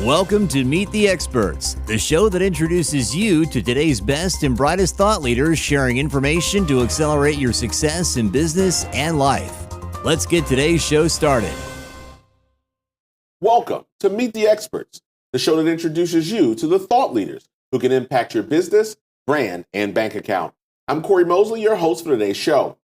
Welcome to Meet the Experts, the show that introduces you to today's best and brightest thought leaders sharing information to accelerate your success in business and life. Let's get today's show started. Welcome to Meet the Experts, the show that introduces you to the thought leaders who can impact your business, brand, and bank account. I'm Cory Mosley, your host for today's show.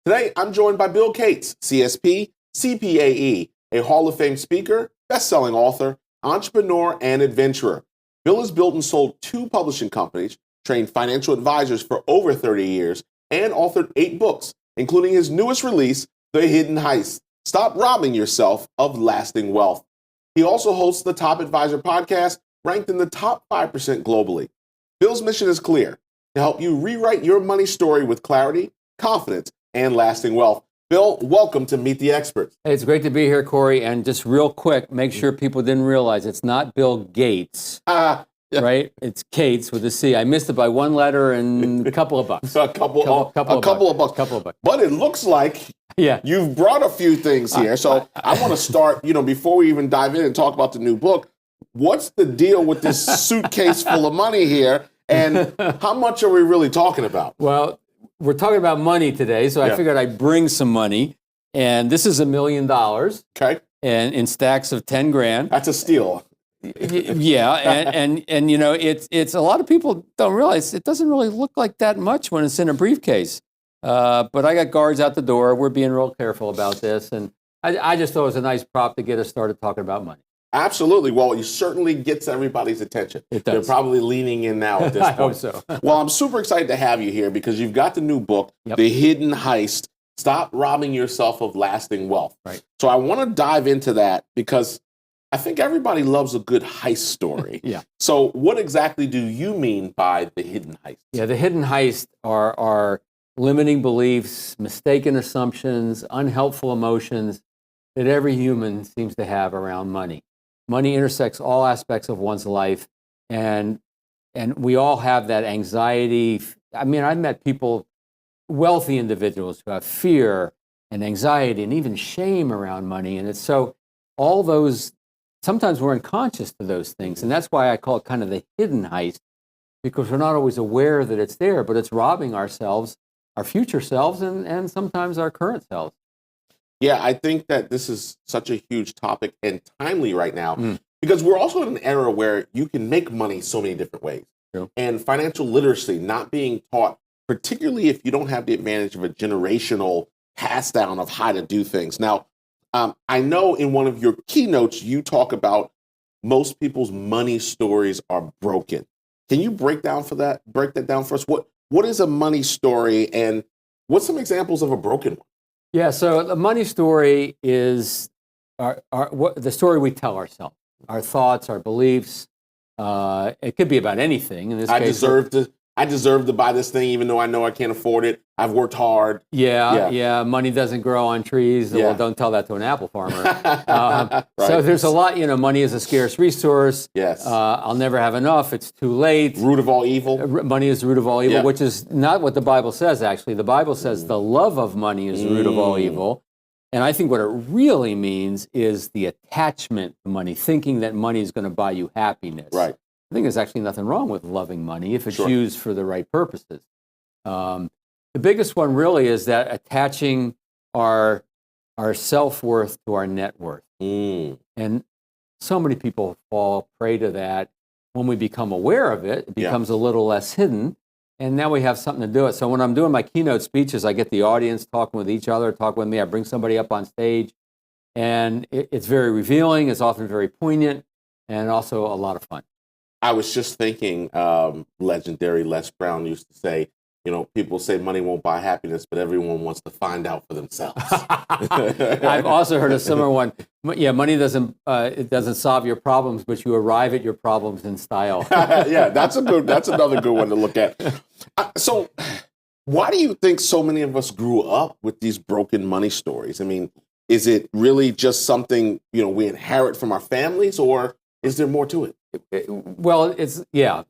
Today, I'm joined by Bill Cates, CSP, CPAE, a Hall of Fame speaker, best-selling author, entrepreneur, and adventurer. Bill has built and sold 2 publishing companies, trained financial advisors for over 30 years, and authored 8 books, including his newest release, The Hidden Heist, Stop Robbing Yourself of Lasting Wealth. He also hosts the Top Advisor podcast, ranked in the top 5% globally. Bill's mission is clear, to help you rewrite your money story with clarity, confidence, and lasting wealth. Bill, welcome to Meet the Experts. Hey, it's great to be here, Cory. And just real quick, make sure people didn't realize it's not Bill Gates, Yeah. right? It's Cates with a C. I missed it by 1 letter and a couple of bucks. A couple of bucks. But it looks like you've brought a few things here. So I want to start, before we even dive in and talk about the new book, what's the deal with this suitcase full of money here? And how much are we really talking about? Well, we're talking about money today, so I figured I'd bring some money. And this is $1 million. Okay. And in stacks of 10 grand. That's a steal. Yeah, and it's a lot of people don't realize it doesn't really look like that much when it's in a briefcase. But I got guards out the door. We're being real careful about this, and I just thought it was a nice prop to get us started talking about money. Absolutely. Well, it certainly gets everybody's attention. It does. They're probably leaning in now at this point. I hope so. Well, I'm super excited to have you here because you've got the new book, The Hidden Heist, Stop Robbing Yourself of Lasting Wealth. Right. So I want to dive into that because I think everybody loves a good heist story. Yeah. So what exactly do you mean by the hidden heist? Yeah, the hidden heist are limiting beliefs, mistaken assumptions, unhelpful emotions that every human seems to have around money. Money intersects all aspects of one's life, and we all have that anxiety. I mean, I've met people, wealthy individuals, who have fear and anxiety and even shame around money, and it's so all those. Sometimes we're unconscious to those things, and that's why I call it kind of the hidden heist, because we're not always aware that it's there, but it's robbing ourselves, our future selves, and sometimes our current selves. Yeah, I think that this is such a huge topic and timely right now because we're also in an era where you can make money so many different ways. True. And financial literacy not being taught, particularly if you don't have the advantage of a generational pass down of how to do things. Now, I know in one of your keynotes, you talk about most people's money stories are broken. Can you break that down for us? What is a money story and what's some examples of a broken one? Yeah, so the money story is the story we tell ourselves, our thoughts, our beliefs. It could be about anything. In this case, I deserve to buy this thing even though I know I can't afford it. I've worked hard. Yeah. Money doesn't grow on trees. Well, don't tell that to an apple farmer. Right. So there's a lot, money is a scarce resource. Yes. I'll never have enough. It's too late. Root of all evil. Money is the root of all evil, which is not what the Bible says, actually. The Bible says the love of money is the root of all evil. And I think what it really means is the attachment to money, thinking that money is going to buy you happiness. Right. I think there's actually nothing wrong with loving money if it's used for the right purposes. The biggest one really is that attaching our self-worth to our net worth. And so many people fall prey to that. When we become aware of it, it becomes a little less hidden, and now we have something to do it. So when I'm doing my keynote speeches, I get the audience talking with each other, talking with me. I bring somebody up on stage, and it's very revealing. It's often very poignant, and also a lot of fun. I was just thinking, legendary Les Brown used to say, people say money won't buy happiness, but everyone wants to find out for themselves. I've also heard a similar one. Yeah, money doesn't solve your problems, but you arrive at your problems in style. Yeah, that's another good one to look at. So why do you think so many of us grew up with these broken money stories? I mean, is it really just something, we inherit from our families, or is there more to it? Well,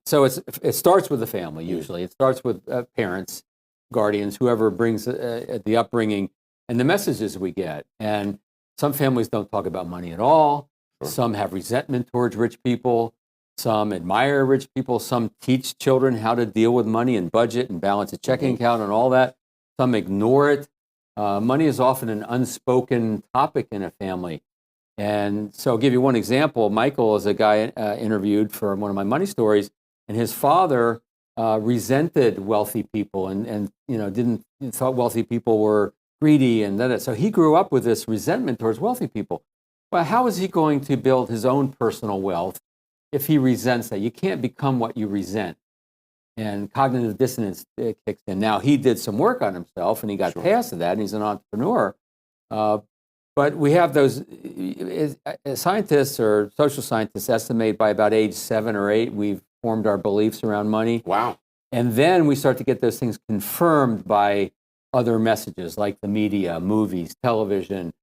So it starts with the family usually. It starts with parents, guardians, whoever brings the upbringing and the messages we get. And some families don't talk about money at all. Some have resentment towards rich people. Some admire rich people. Some teach children how to deal with money and budget and balance a checking account and all that. Some ignore it. Money is often an unspoken topic in a family. And so I'll give you one example. Michael is a guy interviewed for one of my money stories, and his father resented wealthy people and thought wealthy people were greedy and that. So he grew up with this resentment towards wealthy people. Well, how is he going to build his own personal wealth if he resents that? You can't become what you resent. And cognitive dissonance kicks in. Now, he did some work on himself, and he got past that, and he's an entrepreneur. But we have those scientists or social scientists estimate by about age 7 or 8, we've formed our beliefs around money. Wow. And then we start to get those things confirmed by other messages like the media, movies, television,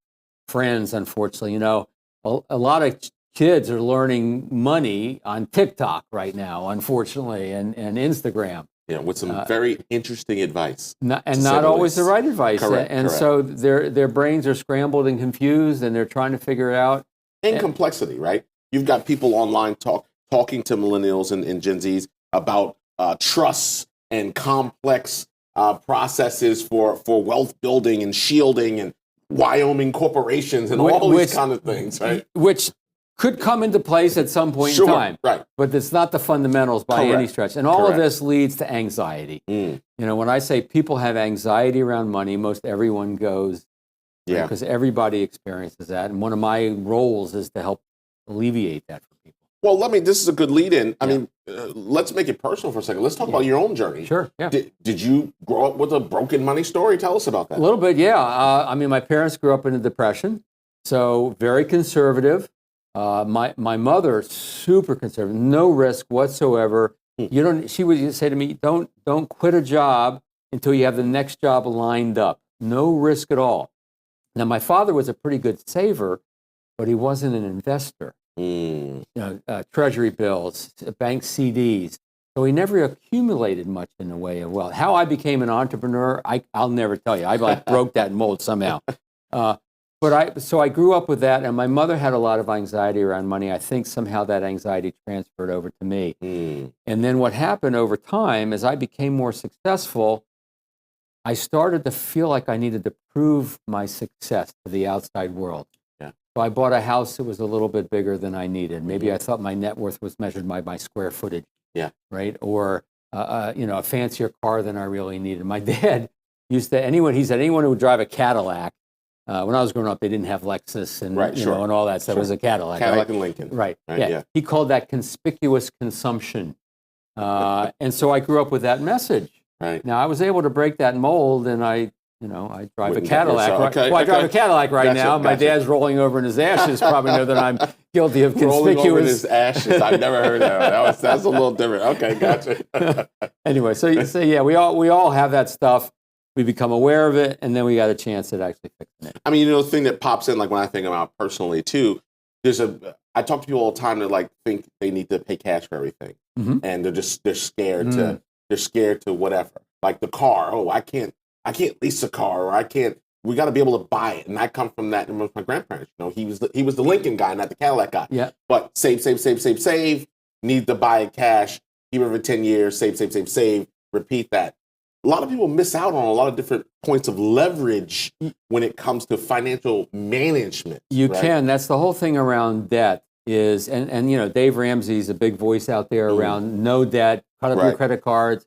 friends, unfortunately. A lot of kids are learning money on TikTok right now, unfortunately, and Instagram. Yeah, with some very interesting advice. Not always the right advice. Correct. So their brains are scrambled and confused, and they're trying to figure it out. And complexity, right? You've got people online talking to millennials and Gen Zs about trusts and complex processes for wealth building and shielding and Wyoming corporations and all these kind of things, right? Which could come into place at some point in time. Right. But it's not the fundamentals by any stretch. And all of this leads to anxiety. When I say people have anxiety around money, most everyone goes, because everybody experiences that. And one of my roles is to help alleviate that for people. Well, this is a good lead in. I mean, let's make it personal for a second. Let's talk about your own journey. Sure. Yeah. Did you grow up with a broken money story? Tell us about that. A little bit, yeah. My parents grew up in the Depression, so very conservative. My mother, super conservative, no risk whatsoever. She would say to me, don't quit a job until you have the next job lined up. No risk at all. Now, my father was a pretty good saver, but he wasn't an investor. Treasury bills, bank CDs. So he never accumulated much in the way of wealth. How I became an entrepreneur, I'll never tell you. I broke that mold somehow. So I grew up with that, and my mother had a lot of anxiety around money. I think somehow that anxiety transferred over to me. And then what happened over time, as I became more successful, I started to feel like I needed to prove my success to the outside world. So I bought a house that was a little bit bigger than I needed. Maybe I thought my net worth was measured by my square footage. Right? Or a fancier car than I really needed. My dad he said anyone who would drive a Cadillac. When I was growing up, they didn't have Lexus and and all that stuff. It was a Cadillac. Cadillac and Lincoln. Right. Yeah. He called that conspicuous consumption. And so I grew up with that message. Right. Now I was able to break that mold, and I drive a Cadillac. I drive a Cadillac right now. My dad's rolling over in his ashes. Probably know that I'm guilty of conspicuous. Rolling over in his ashes. I've never heard that. That's a little different. Okay, gotcha. Anyway, so yeah, we all have that stuff. We become aware of it, and then we got a chance at actually fixing it. The thing that pops in, like when I think about personally too, I talk to people all the time that think they need to pay cash for everything, and they're scared to whatever. Like the car, I can't lease a car, or we got to be able to buy it. And I come from that with my grandparents. He was the Lincoln guy, not the Cadillac guy. Yeah. But save, need to buy it cash, keep it for 10 years, save, repeat that. A lot of people miss out on a lot of different points of leverage when it comes to financial management. You can. That's the whole thing around debt is, and Dave Ramsey's a big voice out there around no debt, cut up your credit cards,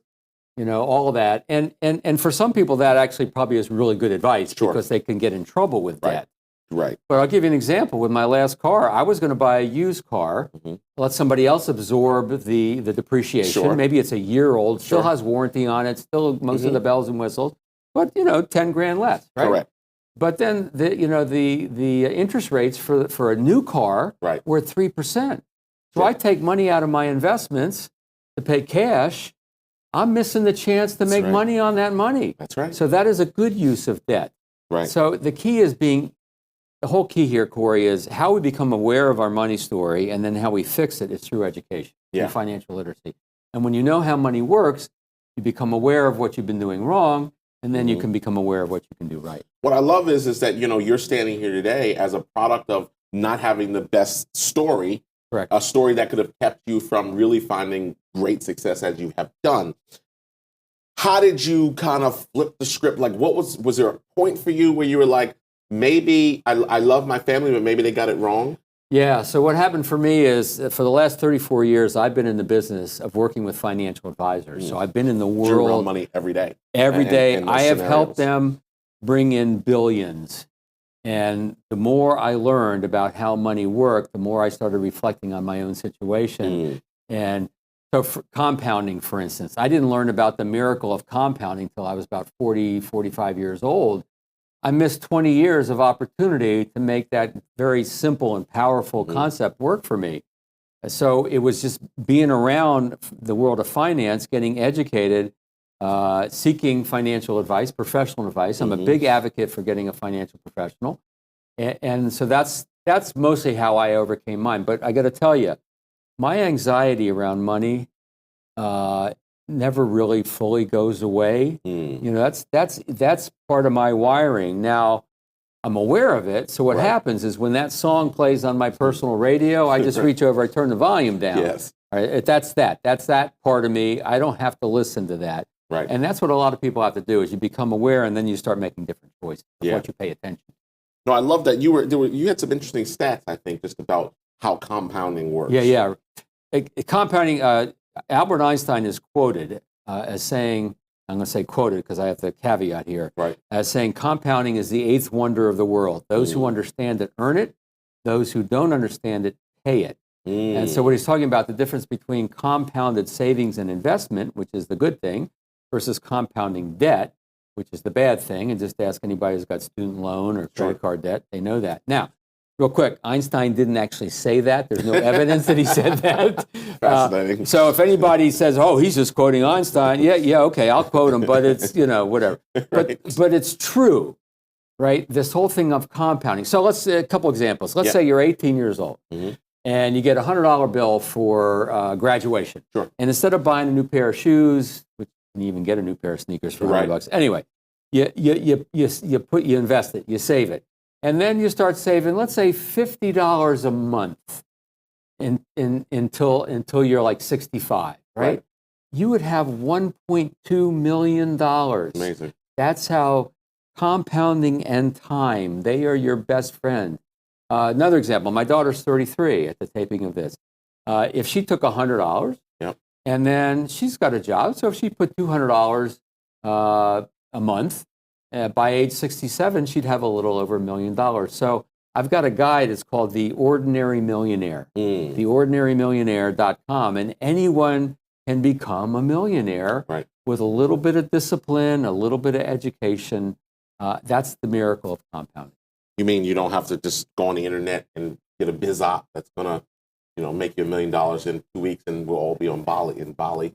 all of that. And for some people, that actually probably is really good advice because they can get in trouble with debt. Right. But I'll give you an example. With my last car, I was going to buy a used car, let somebody else absorb the depreciation. Sure. Maybe it's a year old, still has warranty on it, still most of the bells and whistles, but 10 grand less, right? Correct. But then the interest rates for a new car were 3%. So I take money out of my investments to pay cash. I'm missing the chance to make money on that money. That's right. So that is a good use of debt. Right. So the whole key here, Cory, is how we become aware of our money story, and then how we fix it is through education, through financial literacy. And when you know how money works, you become aware of what you've been doing wrong, and then you can become aware of what you can do right. What I love is that you're standing here today as a product of not having the best story, Correct. a story that could have kept you from really finding great success as you have done. How did you kind of flip the script? Like, was there a point for you where you were like, maybe I love my family, but maybe they got it wrong? Yeah. So what happened for me is for the last 34 years, I've been in the business of working with financial advisors. So I've been in the world. Around money every day. Every day. And I have scenarios. helped them bring in billions. And the more I learned about how money worked, the more I started reflecting on my own situation. And so for compounding, for instance, I didn't learn about the miracle of compounding until I was about 40, 45 years old. I missed 20 years of opportunity to make that very simple and powerful concept work for me. So it was just being around the world of finance, getting educated, seeking financial advice, professional advice. I'm a big advocate for getting a financial professional. And so that's mostly how I overcame mine. But I got to tell you, my anxiety around money never really fully goes away. You know, that's part of my wiring. Now, I'm aware of it. So what happens is when that song plays on my personal radio, I just reach over, I turn the volume down. Yes. All right, that's that part of me. I don't have to listen to that. Right. And that's what a lot of people have to do is you become aware and then you start making different choices of what you pay attention to. No, I love that you had some interesting stats, I think, just about how compounding works. Yeah. Compounding, Albert Einstein is quoted as saying, I'm going to say quoted because I have the caveat here, as saying compounding is the eighth wonder of the world. Those who understand it earn it. Those who don't understand it pay it. And so what he's talking about, the difference between compounded savings and investment, which is the good thing, versus compounding debt, which is the bad thing. And just ask anybody who's got student loan or credit card debt, they know that. Now, real quick, Einstein didn't actually say that. There's no evidence that he said that. Fascinating. So if anybody says, oh, he's just quoting Einstein, yeah, okay, I'll quote him, but it's, whatever. But it's true, right? This whole thing of compounding. So let's a couple examples. Let's say you're 18 years old and you get a $100 bill for graduation. Sure. And instead of buying a new pair of shoes, which you can even get a new pair of sneakers for $100. Anyway, you invest it, you save it. And then you start saving, let's say $50 a month until you're like 65, right? You would have $1.2 million. Amazing. That's how compounding and time, they are your best friend. Another example, my daughter's 33 at the taping of this. If she took $100 and then she's got a job, so if she put $200 a month, by age 67, she'd have a little over $1 million. So I've got a guide. It's called The Ordinary Millionaire, theordinarymillionaire.com. And anyone can become a millionaire with a little bit of discipline, a little bit of education. That's the miracle of compounding. You mean you don't have to just go on the internet and get a biz op that's going to, make you $1 million in 2 weeks and we'll all be in Bali.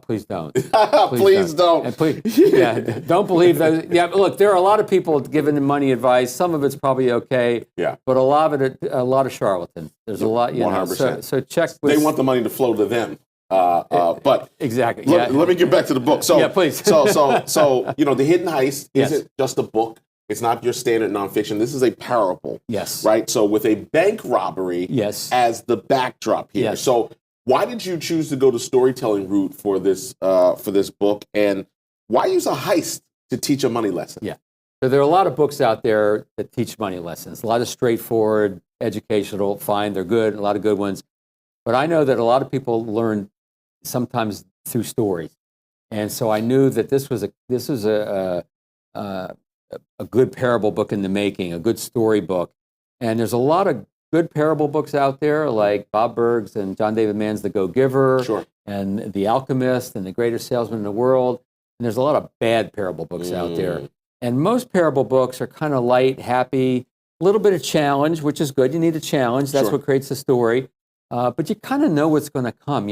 Please don't. Please don't. And please, don't believe those. Yeah, look, there are a lot of people giving money advice. Some of it's probably okay. Yeah. But a lot of charlatans. There's a lot. 100%. So check. With, they want the money to flow to them. But exactly. Let me get back to the book. So please. so The Hidden Heist isn't just a book. It's not your standard nonfiction. This is a parable. Yes. Right. So with a bank robbery. As the backdrop here. Yes. So why did you choose to go the storytelling route for this book, and why use a heist to teach a money lesson? Yeah. So there are a lot of books out there that teach money lessons. A lot of straightforward, educational, fine, they're good, a lot of good ones. But I know that a lot of people learn sometimes through stories. And so I knew that this was a good parable book in the making, a good story book. And there's a lot of good parable books out there, like Bob Burg's and John David Mann's The Go-Giver, and The Alchemist, and The Greatest Salesman in the World. And there's a lot of bad parable books out there. And most parable books are kind of light, happy, a little bit of challenge, which is good. You need a challenge. That's what creates the story. But you kind of know what's going to come.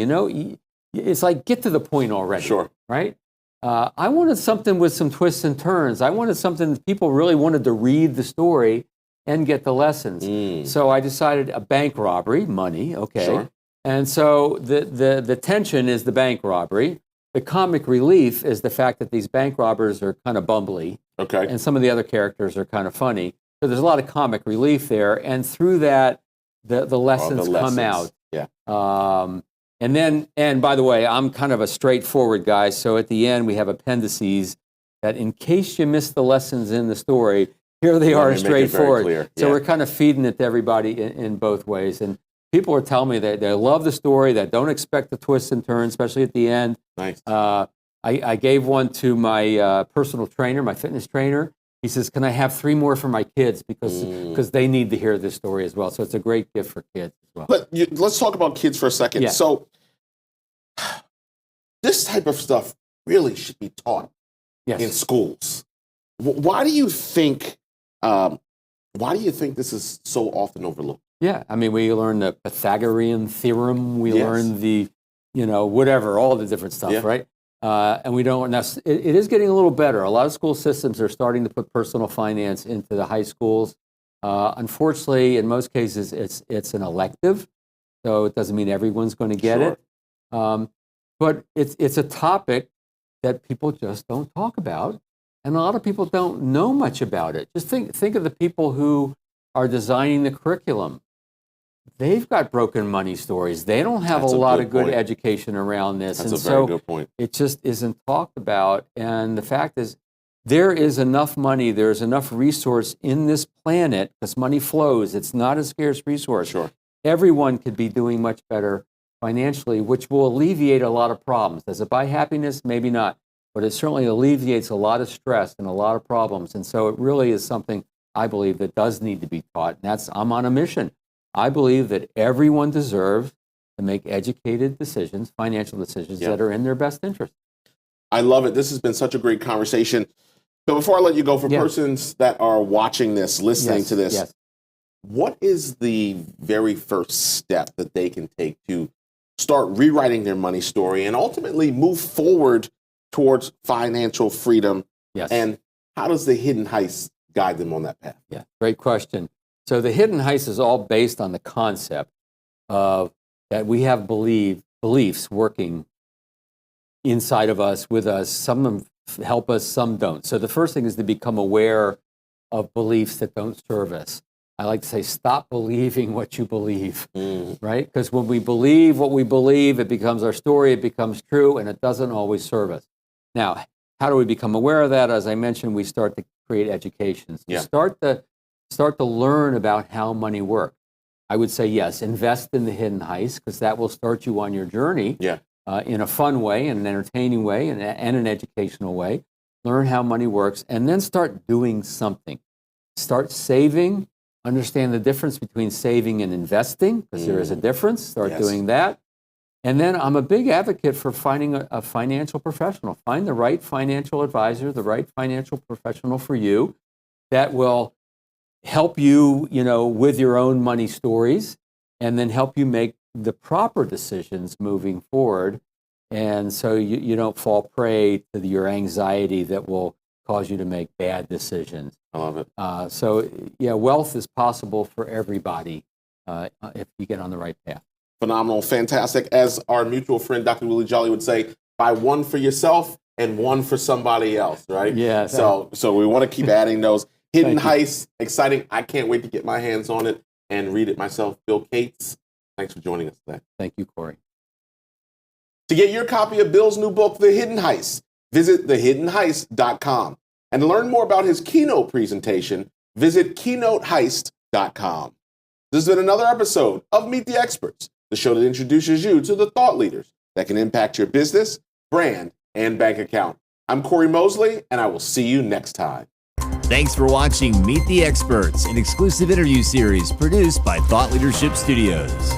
It's like, get to the point already, right? I wanted something with some twists and turns. I wanted something that people really wanted to read the story and get the lessons. So I decided a bank robbery, money, okay. And so the tension is the bank robbery. The comic relief is the fact that these bank robbers are kind of bumbly. Okay. And some of the other characters are kind of funny. So there's a lot of comic relief there, and through that, the lessons come out. Yeah. And by the way, I'm kind of a straightforward guy. So at the end, we have appendices that, in case you missed the lessons in the story, here they are, straightforward. So we're kind of feeding it to everybody in both ways. And people are telling me that they love the story, that don't expect the twists and turns, especially at the end. Nice. I gave one to my personal trainer, my fitness trainer. He says, "Can I have 3 more for my kids because they need to hear this story as well?" So it's a great gift for kids as well. Let's talk about kids for a second. Yeah. So this type of stuff really should be taught in schools. Why do you think? Why do you think this is so often overlooked? Yeah, I mean, we learn the Pythagorean theorem. We learn the, whatever, all the different stuff, right? And we don't. Now, it is getting a little better. A lot of school systems are starting to put personal finance into the high schools. Unfortunately, in most cases, it's an elective, so it doesn't mean everyone's going to get it. But it's a topic that people just don't talk about, and a lot of people don't know much about it. Just think of the people who are designing the curriculum. They've got broken money stories. They don't have a lot of good education around this. That's a very good point. It just isn't talked about. And the fact is, there is enough money, there's enough resource in this planet, because money flows. It's not a scarce resource. Sure. Everyone could be doing much better financially, which will alleviate a lot of problems. Does it buy happiness? Maybe not. But it certainly alleviates a lot of stress and a lot of problems. And so it really is something I believe that does need to be taught. And I'm on a mission. I believe that everyone deserves to make educated decisions, financial decisions that are in their best interest. I love it. This has been such a great conversation. So before I let you go, for persons that are watching this, listening to this, what is the very first step that they can take to start rewriting their money story and ultimately move forward towards financial freedom? And how does the Hidden Heist guide them on that path? Yeah, great question. So the Hidden Heist is all based on the concept of that we have beliefs working inside of us, with us. Some of them help us, some don't. So the first thing is to become aware of beliefs that don't serve us. I like to say, stop believing what you believe, right? Because when we believe what we believe, it becomes our story, it becomes true, and it doesn't always serve us. Now, how do we become aware of that? As I mentioned, we start to create education. So start to learn about how money works. I would say, yes, invest in the Hidden Heist, because that will start you on your journey in a fun way, in an entertaining way, and an educational way. Learn how money works, and then start doing something. Start saving. Understand the difference between saving and investing, because there is a difference. Start doing that. And then I'm a big advocate for finding a financial professional. Find the right financial advisor, the right financial professional for you that will help you, with your own money stories, and then help you make the proper decisions moving forward. And so you don't fall prey to your anxiety that will cause you to make bad decisions. I love it. So wealth is possible for everybody if you get on the right path. Phenomenal. Fantastic. As our mutual friend, Dr. Willie Jolly, would say, buy one for yourself and one for somebody else, right? Yeah. So we want to keep adding those. Hidden Heist, exciting. I can't wait to get my hands on it and read it myself. Bill Cates, thanks for joining us today. Thank you, Cory. To get your copy of Bill's new book, The Hidden Heist, visit thehiddenheist.com. And to learn more about his keynote presentation, visit keynoteheist.com. This has been another episode of Meet the Experts, the show that introduces you to the thought leaders that can impact your business, brand, and bank account. I'm Cory Mosley, and I will see you next time. Thanks for watching Meet the Experts, an exclusive interview series produced by Thought Leadership Studios.